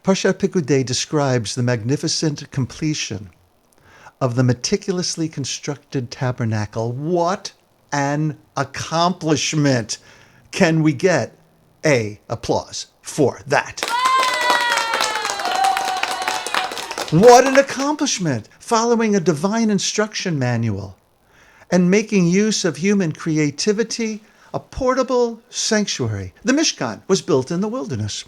Parshat Pekudei describes the magnificent completion of the meticulously constructed tabernacle. What an accomplishment! Can we get applause for that? What an accomplishment! Following a divine instruction manual and making use of human creativity, a portable sanctuary. The Mishkan was built in the wilderness.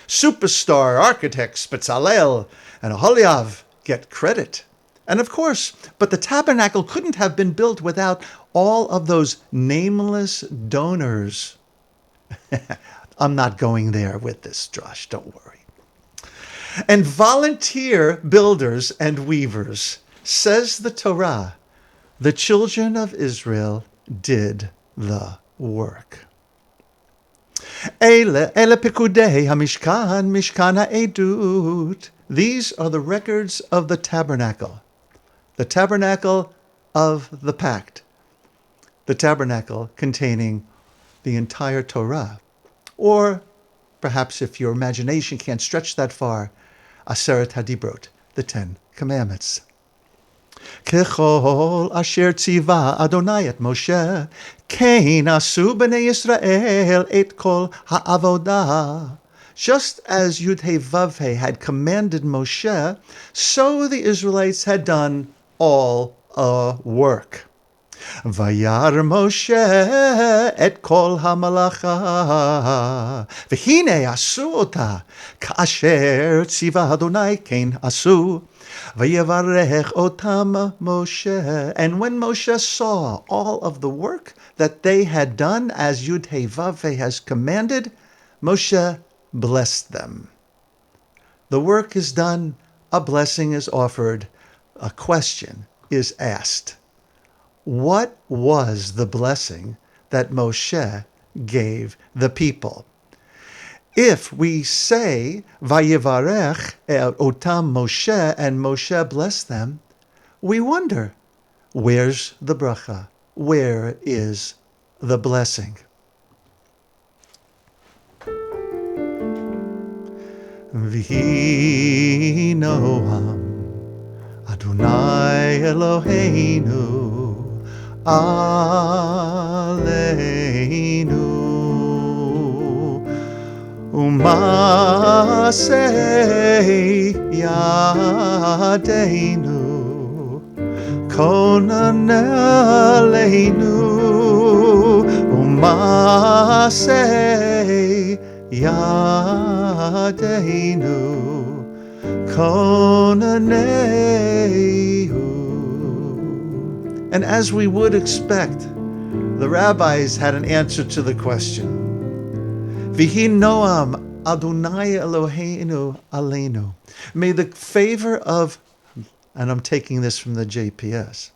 Superstar architects Bezalel and Aholiav get credit. And of course, but the tabernacle couldn't have been built without all of those nameless donors. I'm not going there with this, Josh, don't worry. And volunteer builders and weavers, says the Torah, the children of Israel did the work. Ele Pekudei hamishkan, mishkan ha'edut. These are the records of the tabernacle of the pact, the tabernacle containing the entire Torah, or perhaps if your imagination can't stretch that far, Aseret HaDibrot, the 10 Commandments. Kechol asher tziva Adonai et Moshe, kein asu Bnei Yisrael et kol ha'avodah. Just as Yud-Heh-Vav-Heh had commanded Moshe, so the Israelites had done all work. Vayar Moshe et kol hamalacha, v'hine asu ota, ka'asher tziva Adonai kein asu. Vayevarech otam Moshe. And when Moshe saw all of the work that they had done as Yud-Heh-Vav-Heh has commanded, Moshe blessed them. The work is done, a blessing is offered, a question is asked. What was the blessing that Moshe gave the people? If we say, Vayevarech otam Moshe, and Moshe blessed them, we wonder, where's the bracha? Where is the blessing? V'hi noam Adonai Eloheinu aleinu umaseh yadeinu konan aleinu umaseh yadeinu konanehu. And as we would expect, the rabbis had an answer to the question. V'hi noam Adonai Eloheinu aleinu. May the favor of, and I'm taking this from the JPS,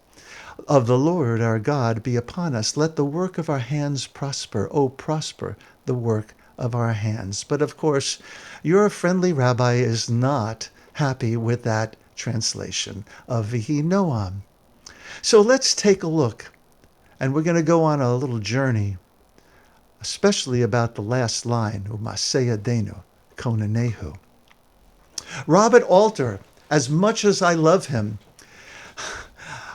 of the Lord our God be upon us. Let the work of our hands prosper. Oh, prosper the work of our hands. But of course, your friendly rabbi is not happy with that translation of V'hi noam. So let's take a look, and we're going to go on a little journey, especially about the last line, Umaseh Yadeinu konanehu. Robert Alter, as much as I love him,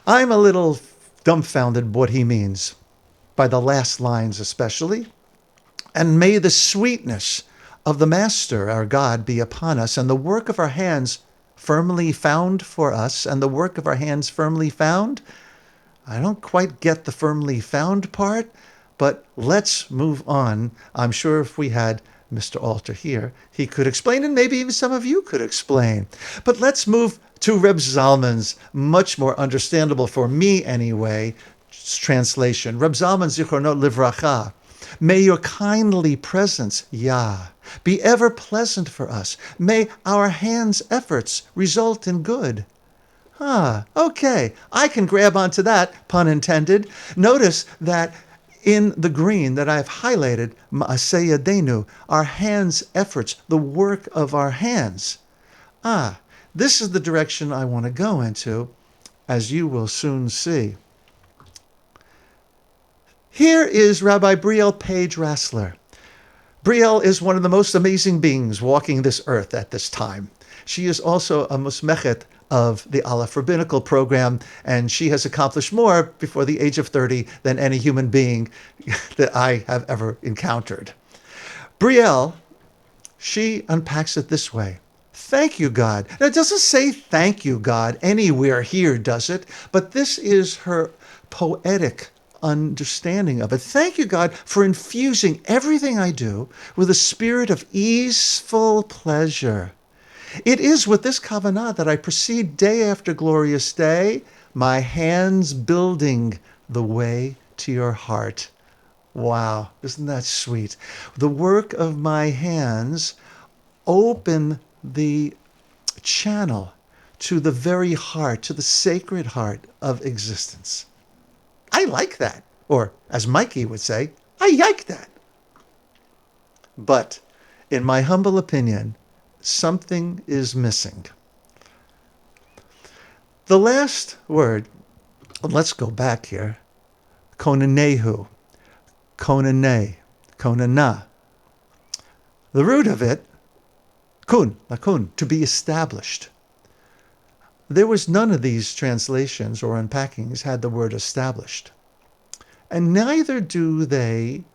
I'm a little dumbfounded what he means by the last lines especially. And may the sweetness of the Master, our God, be upon us, and the work of our hands firmly found for us, and the work of our hands firmly found. I don't quite get the firmly found part, but let's move on. I'm sure if we had Mr. Alter here, he could explain, and maybe even some of you could explain. But let's move to Reb Zalman's much more understandable, for me anyway, translation. Reb Zalman Zichrono Livracha. May your kindly presence, Yah, be ever pleasant for us. May our hands' efforts result in good. Okay, I can grab onto that, pun intended. Notice that in the green that I've highlighted, Ma'aseh Yadeinu, our hands' efforts, the work of our hands. This is the direction I want to go into, as you will soon see. Here is Rabbi Briel Page Rassler. Brielle is one of the most amazing beings walking this earth at this time. She is also a musmechet of the Aleph Rabbinical program, and she has accomplished more before the age of 30 than any human being that I have ever encountered. Brielle, she unpacks it this way. Thank you, God. Now, it doesn't say thank you, God, anywhere here, does it? But this is her poetic understanding of it. Thank you, God, for infusing everything I do with a spirit of easeful pleasure. It is with this kavanah that I proceed day after glorious day, my hands building the way to your heart. Wow, isn't that sweet? The work of my hands open the channel to the very heart, to the sacred heart of existence. I like that. Or, as Mikey would say, I yike that. But, in my humble opinion, something is missing. The last word, let's go back here, konanehu, konane, konana. The root of it, kun, lakun, to be established. There was none of these translations or unpackings had the word established. And neither do they,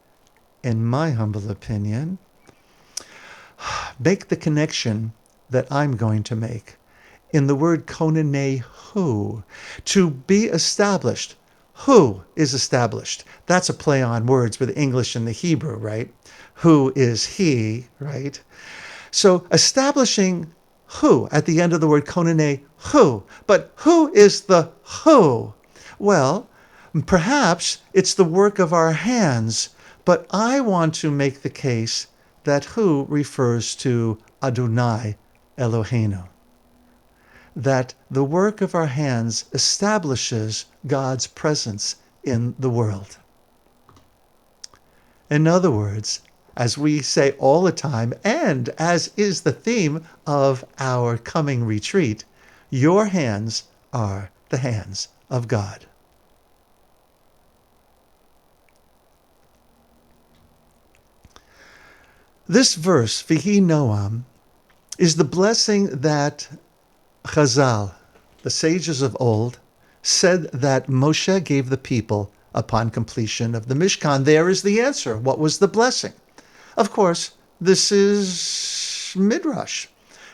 in my humble opinion, make the connection that I'm going to make in the word konanehu, to be established. Who is established? That's a play on words with English and the Hebrew, right? Who is he, right? So establishing who at the end of the word konanehu. But who is the who? Well, perhaps it's the work of our hands, but I want to make the case that who refers to Adonai Eloheinu. That the work of our hands establishes God's presence in the world. In other words, as we say all the time, and as is the theme of our coming retreat, your hands are the hands of God. This verse, Vihi Noam, is the blessing that Chazal, the sages of old, said that Moshe gave the people upon completion of the Mishkan. There is the answer. What was the blessing? Of course, this is Midrash.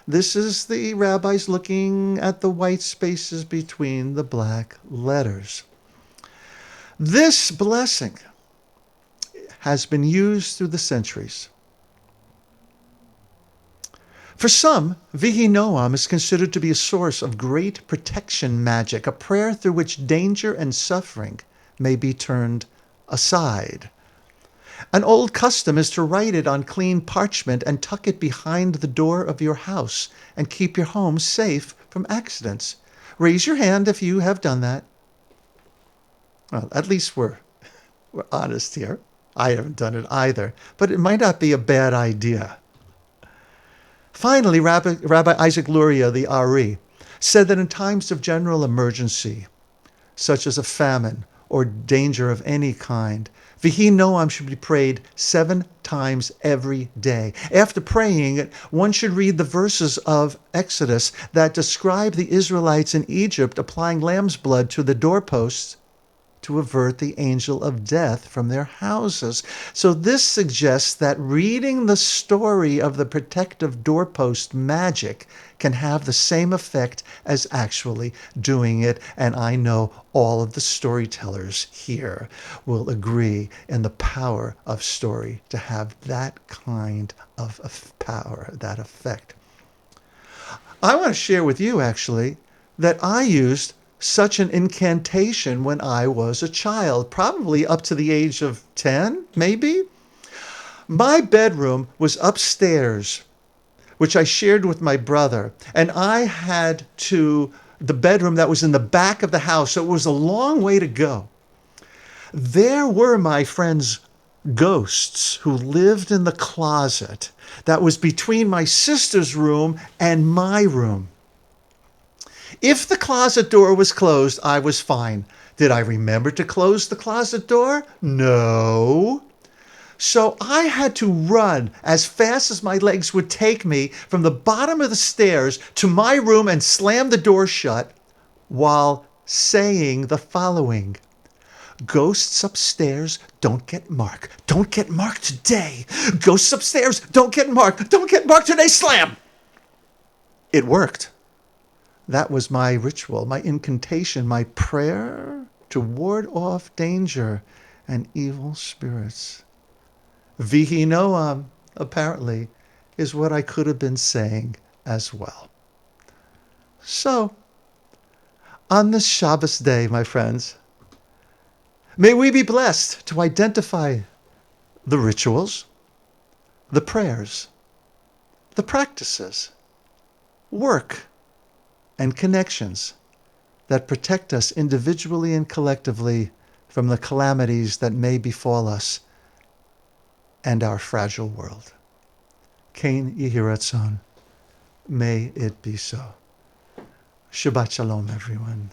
This is the rabbis looking at the white spaces between the black letters. This blessing has been used through the centuries. For some, Vihi Noam is considered to be a source of great protection magic, a prayer through which danger and suffering may be turned aside. An old custom is to write it on clean parchment and tuck it behind the door of your house and keep your home safe from accidents. Raise your hand if you have done that. Well, at least we're honest here. I haven't done it either, but it might not be a bad idea. Finally, Rabbi Isaac Luria, the Ari, said that in times of general emergency, such as a famine or danger of any kind, Vihi Noam should be prayed 7 times every day. After praying it, one should read the verses of Exodus that describe the Israelites in Egypt applying lamb's blood to the doorposts to avert the angel of death from their houses. So this suggests that reading the story of the protective doorpost magic can have the same effect as actually doing it. And I know all of the storytellers here will agree in the power of story to have that kind of power, that effect. I want to share with you, actually, that I used such an incantation when I was a child, probably up to the age of 10, maybe. My bedroom was upstairs, which I shared with my brother, and I had the bedroom that was in the back of the house, so it was a long way to go. There were my friends' ghosts who lived in the closet that was between my sister's room and my room. If the closet door was closed, I was fine. Did I remember to close the closet door? No. So I had to run as fast as my legs would take me from the bottom of the stairs to my room and slam the door shut while saying the following: ghosts upstairs, don't get marked. Don't get marked today. Ghosts upstairs, don't get marked. Don't get marked today. Slam! It worked. That was my ritual, my incantation, my prayer to ward off danger and evil spirits. Vihi Noam, apparently, is what I could have been saying as well. So, on this Shabbos day, my friends, may we be blessed to identify the rituals, the prayers, the practices, work, and connections that protect us individually and collectively from the calamities that may befall us and our fragile world. Kain Yehi Ratzon. May it be so. Shabbat Shalom, everyone.